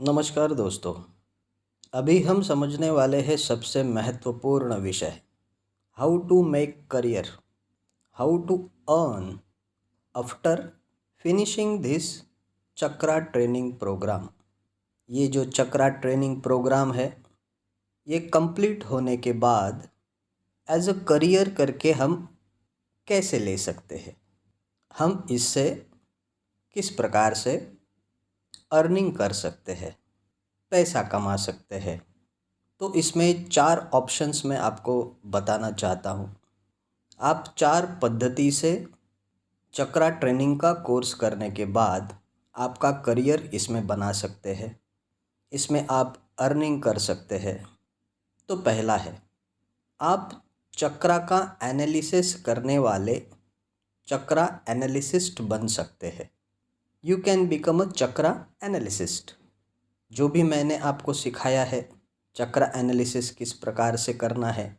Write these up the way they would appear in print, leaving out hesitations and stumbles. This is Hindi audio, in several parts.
नमस्कार दोस्तों। अभी हम समझने वाले हैं सबसे महत्वपूर्ण विषय, how to make career, how to earn after finishing this Chakra training program. ये जो चक्रा ट्रेनिंग प्रोग्राम है, ये कंप्लीट होने के बाद एज अ करियर करके हम कैसे ले सकते हैं, हम इससे किस प्रकार से अर्निंग कर सकते हैं, पैसा कमा सकते हैं। तो इसमें 4 ऑप्शंस मैं आपको बताना चाहता हूँ। आप 4 पद्धति से चक्रा ट्रेनिंग का कोर्स करने के बाद आपका करियर इसमें बना सकते हैं, इसमें आप अर्निंग कर सकते हैं। तो पहला है, आप चक्रा का एनालिसिस करने वाले चक्रा एनालिसिस्ट बन सकते हैं। You can become a chakra analyst. जो भी मैंने आपको सिखाया है चक्र एनालिसिस किस प्रकार से करना है,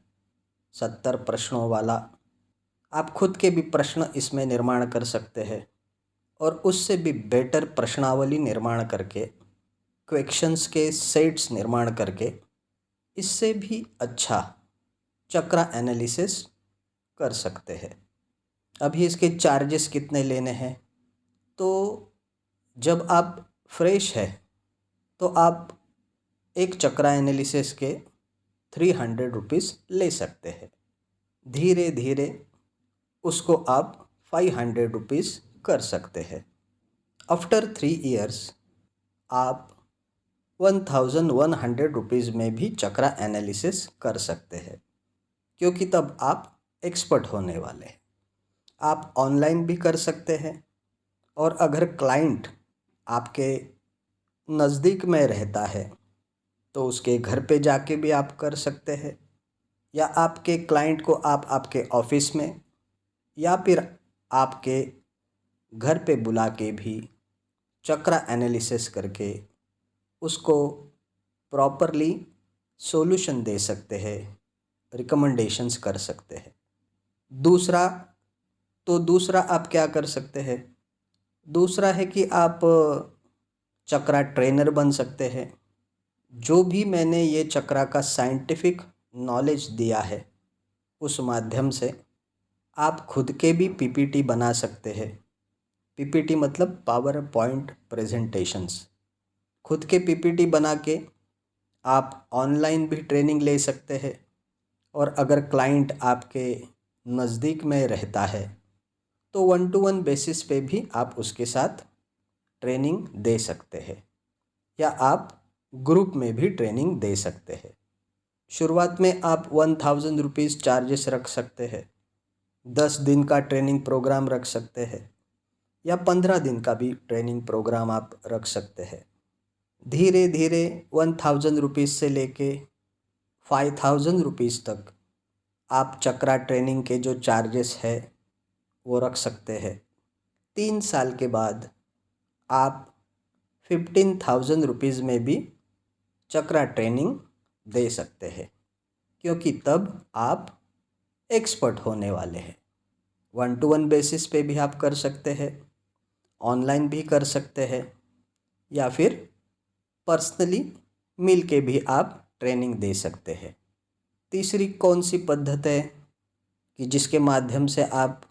70 प्रश्नों वाला, आप खुद के भी प्रश्न इसमें निर्माण कर सकते हैं और उससे भी बेटर प्रश्नावली निर्माण करके, क्वेश्चंस के सेट्स निर्माण करके इससे भी अच्छा चक्र एनालिसिस कर सकते हैं। अभी इसके चार्जेस कितने लेने हैं? तो जब आप फ्रेश है तो आप एक चक्रा एनालिसिस के 300 रुपीज़ ले सकते हैं। धीरे धीरे उसको आप 500 रुपीज़ कर सकते हैं। आफ्टर 3 इयर्स आप 1100 रुपीज़ में भी चक्रा एनालिसिस कर सकते हैं, क्योंकि तब आप एक्सपर्ट होने वाले हैं। आप ऑनलाइन भी कर सकते हैं, और अगर क्लाइंट आपके नज़दीक में रहता है तो उसके घर पे जाके भी आप कर सकते हैं, या आपके क्लाइंट को आप आपके ऑफिस में या फिर आपके घर पे बुला के भी चक्रा एनालिसिस करके उसको प्रॉपरली सॉल्यूशन दे सकते हैं, रिकमेंडेशंस कर सकते हैं। दूसरा आप क्या कर सकते हैं? दूसरा है कि आप चक्रा ट्रेनर बन सकते हैं। जो भी मैंने ये चक्रा का साइंटिफिक नॉलेज दिया है उस माध्यम से आप खुद के भी पीपीटी बना सकते हैं। पीपीटी मतलब पावर पॉइंट प्रेजेंटेशंस। खुद के पीपीटी बना के आप ऑनलाइन भी ट्रेनिंग ले सकते हैं, और अगर क्लाइंट आपके नज़दीक में रहता है तो 1-to-1 बेसिस पे भी आप उसके साथ ट्रेनिंग दे सकते हैं, या आप ग्रुप में भी ट्रेनिंग दे सकते हैं। शुरुआत में आप 1000 रुपीज़ चार्जेस रख सकते हैं, 10 दिन का ट्रेनिंग प्रोग्राम रख सकते हैं, या 15 दिन का भी ट्रेनिंग प्रोग्राम आप रख सकते हैं। धीरे धीरे 1000 रुपीज़ से लेके 5000 रुपीज़ तक आप चक्रा ट्रेनिंग के जो चार्जेस है वो रख सकते हैं। 3 साल के बाद आप 15,000 रुपीज़ में भी चक्रा ट्रेनिंग दे सकते हैं, क्योंकि तब आप एक्सपर्ट होने वाले हैं। 1-to-1 बेसिस पे भी आप कर सकते हैं, ऑनलाइन भी कर सकते हैं, या फिर पर्सनली मिल के भी आप ट्रेनिंग दे सकते हैं। तीसरी कौन सी पद्धत है कि जिसके माध्यम से आप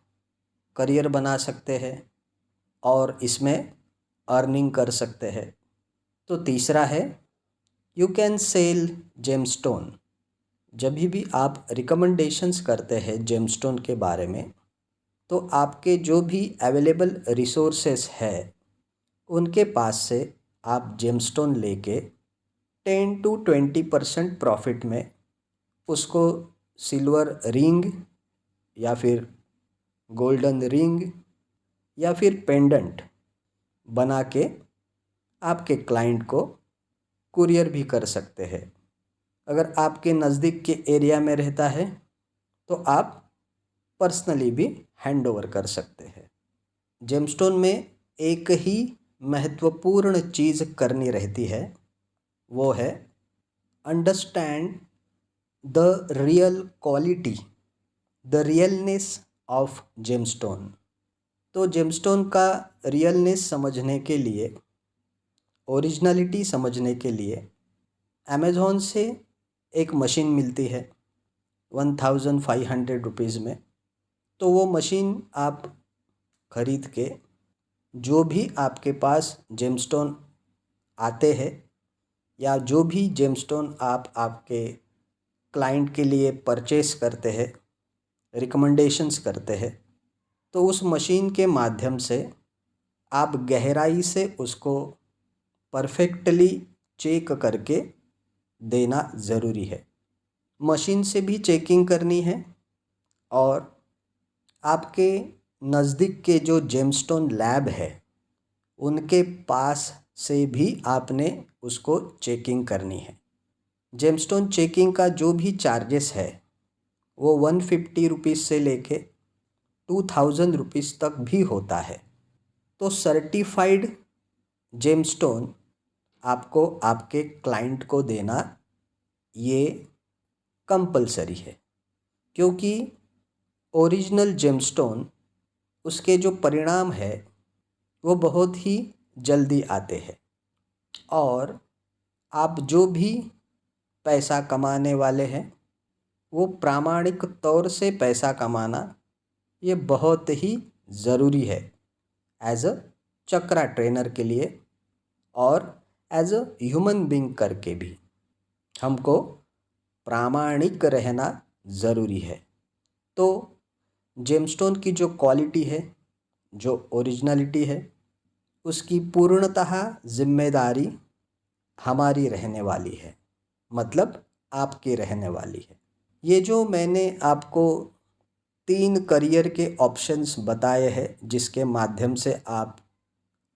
करियर बना सकते हैं और इसमें अर्निंग कर सकते हैं? तो तीसरा है, यू कैन सेल जेमस्टोन। जब भी आप रिकमेंडेशंस करते हैं जेमस्टोन के बारे में, तो आपके जो भी अवेलेबल रिसोर्सेस है उनके पास से आप जेमस्टोन लेके 10-20% प्रॉफिट में उसको सिल्वर रिंग या फिर गोल्डन रिंग या फिर पेंडेंट बना के आपके क्लाइंट को कुरियर भी कर सकते हैं। अगर आपके नज़दीक के एरिया में रहता है तो आप पर्सनली भी हैंड ओवर कर सकते हैं। जेमस्टोन में एक ही महत्वपूर्ण चीज़ करनी रहती है, वो है understand the real quality, the realness of gemstone. तो जेमस्टोन का रियलनेस समझने के लिए ओरिजिनलिटी समझने के लिए अमेज़ॉन से एक मशीन मिलती है 1500 रुपीज़ में। तो वो मशीन आप ख़रीद के जो भी आपके पास जेमस्टोन आते हैं या जो भी जेमस्टोन आप आपके क्लाइंट के लिए परचेस करते हैं, रिकमेंडेशंस करते हैं, तो उस मशीन के माध्यम से आप गहराई से उसको परफेक्टली चेक करके देना ज़रूरी है। मशीन से भी चेकिंग करनी है और आपके नज़दीक के जो जेमस्टोन लैब है उनके पास से भी आपने उसको चेकिंग करनी है। जेमस्टोन चेकिंग का जो भी चार्जेस है वो 150 रुपीज़ से लेके 2000 रुपीज़ तक भी होता है। तो सर्टिफाइड जेमस्टोन आपको आपके क्लाइंट को देना ये कंपलसरी है, क्योंकि ओरिजिनल जेमस्टोन उसके जो परिणाम है वो बहुत ही जल्दी आते हैं और आप जो भी पैसा कमाने वाले हैं वो प्रामाणिक तौर से पैसा कमाना ये बहुत ही ज़रूरी है एज अ चक्रा ट्रेनर के लिए और एज अ ह्यूमन बीइंग करके भी हमको प्रामाणिक रहना ज़रूरी है। तो जेमस्टोन की जो क्वालिटी है, जो ओरिजिनलिटी है, उसकी पूर्णतः जिम्मेदारी हमारी रहने वाली है, मतलब आपकी रहने वाली है। ये जो मैंने आपको 3 करियर के ऑप्शंस बताए हैं जिसके माध्यम से आप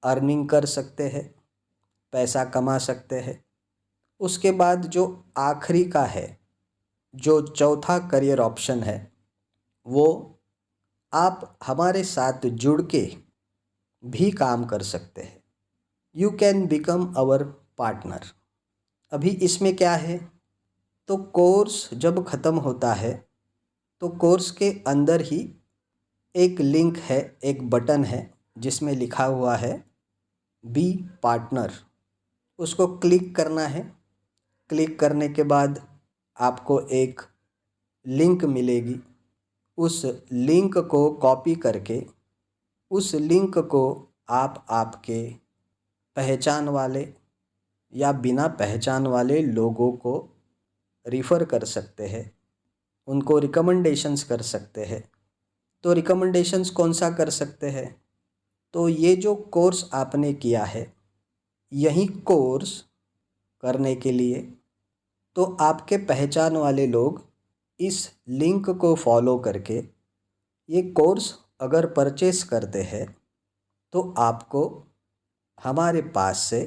अर्निंग कर सकते हैं, पैसा कमा सकते हैं, उसके बाद जो आखिरी का है, जो चौथा करियर ऑप्शन है, वो आप हमारे साथ जुड़ के भी काम कर सकते हैं। You can become our partner. अभी इसमें क्या है, तो कोर्स जब ख़त्म होता है तो कोर्स के अंदर ही एक लिंक है, एक बटन है जिसमें लिखा हुआ है बी पार्टनर। उसको क्लिक करना है। क्लिक करने के बाद आपको एक लिंक मिलेगी। उस लिंक को कॉपी करके उस लिंक को आप आपके पहचान वाले या बिना पहचान वाले लोगों को रिफ़र कर सकते हैं, उनको रिकमेंडेशंस कर सकते हैं। तो रिकमेंडेशंस कौन सा कर सकते हैं, तो ये जो कोर्स आपने किया है, यही कोर्स करने के लिए तो आपके पहचान वाले लोग इस लिंक को फॉलो करके ये कोर्स अगर परचेस करते हैं तो आपको हमारे पास से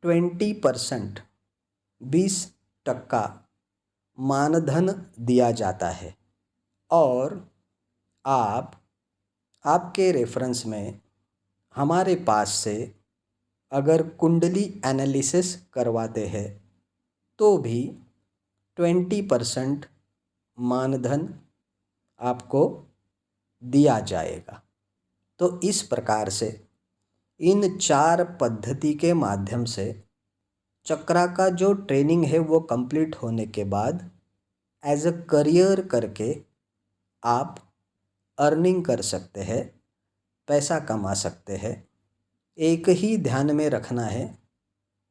20% 20% मानधन दिया जाता है और आप आपके रेफरेंस में हमारे पास से अगर कुंडली एनालिसिस करवाते हैं तो भी 20% मानधन आपको दिया जाएगा। तो इस प्रकार से इन 4 पद्धति के माध्यम से चक्रा का जो ट्रेनिंग है वो कंप्लीट होने के बाद एज अ करियर करके आप अर्निंग कर सकते हैं, पैसा कमा सकते हैं। एक ही ध्यान में रखना है,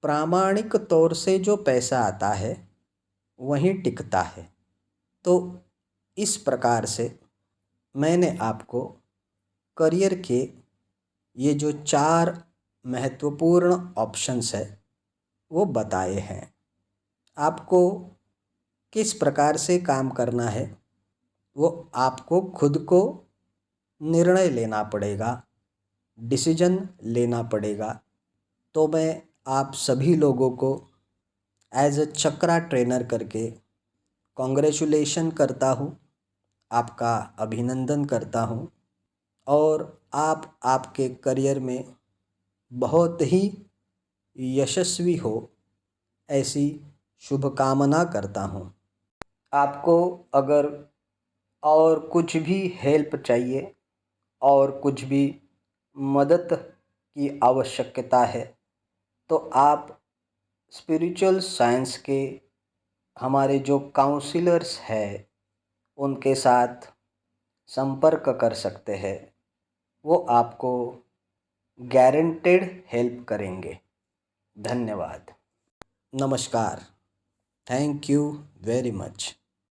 प्रामाणिक तौर से जो पैसा आता है वहीं टिकता है। तो इस प्रकार से मैंने आपको करियर के ये जो 4 महत्वपूर्ण ऑप्शंस है वो बताए हैं। आपको किस प्रकार से काम करना है वो आपको खुद को निर्णय लेना पड़ेगा, डिसीजन लेना पड़ेगा। तो मैं आप सभी लोगों को एज अ चक्रा ट्रेनर करके कॉन्ग्रेचुलेशन करता हूँ, आपका अभिनंदन करता हूँ और आप आपके करियर में बहुत ही यशस्वी हो ऐसी शुभकामना करता हूँ। आपको अगर और कुछ भी हेल्प चाहिए और कुछ भी मदद की आवश्यकता है तो आप स्पिरिचुअल साइंस के हमारे जो काउंसलर्स हैं उनके साथ संपर्क कर सकते हैं। वो आपको गारंटेड हेल्प करेंगे। धन्यवाद। नमस्कार। Thank you very much.